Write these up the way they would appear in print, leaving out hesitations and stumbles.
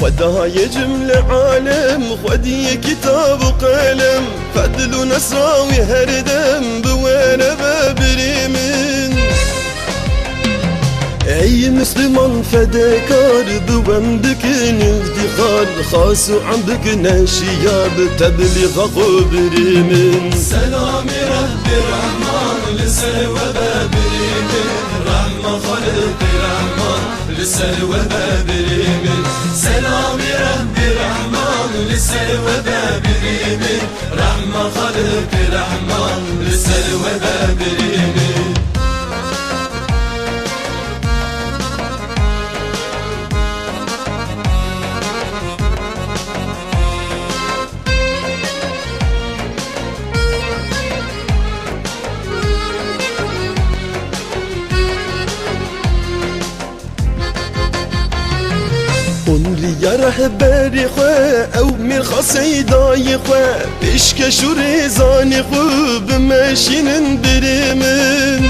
خداي جملة عالم خدي كتاب وقلم فضل ونسراوي هردم بوانا ببريمن اي مسلمان فداكار بوام بكن افتخار خاص وعم بكن شياب تبليغ قبريمن سلامي ربي رحمن لسوى بابريمن رحمة خلقي رحمن لسوى بابريمن سلامي ربي رحمن لسوى بابريمن رحمة خلقي رحمن لسوى بابريمن عمري يا رهبري خواه او من خصيداي خواه بشكش ورزاني خو بماشين بريمن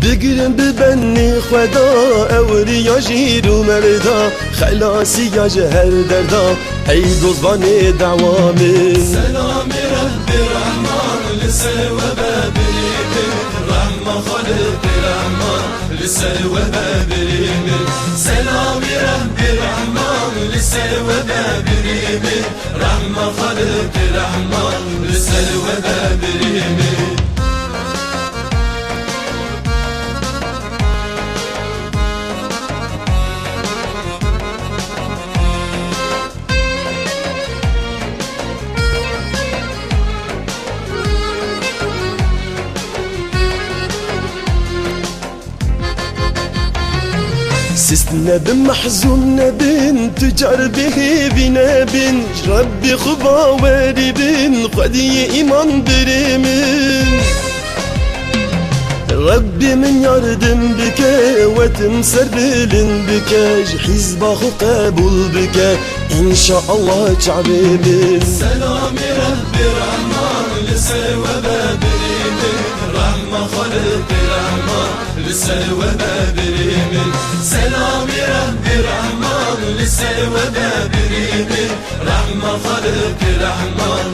بقرن ببني خدا او رياجير ومردا خلاصي يا جهر دردا هي دوزباني دعوامن سلامي ربي رحمن لسوى بابريمن رحمة خلقي رحمن لسوى بابريمن سلامي ربي رحمن لسوى بابريمن رحمة خلقي رحمن لسوى بابريمن سسنا بمحزون نبن تجار به بنبن ربي خبا واربن خدي إيمان بريمن ربي من يردم بك وتمسر بلن بك حزبه قبول بك إن شاء الله تعبيبن سلامي ربي رحمن لسوى بابريمن رحمة خلقي رحمن لسوى بابريمن سلامي ربي رحمن لسوى بابريمن رحمة خلقي رحمن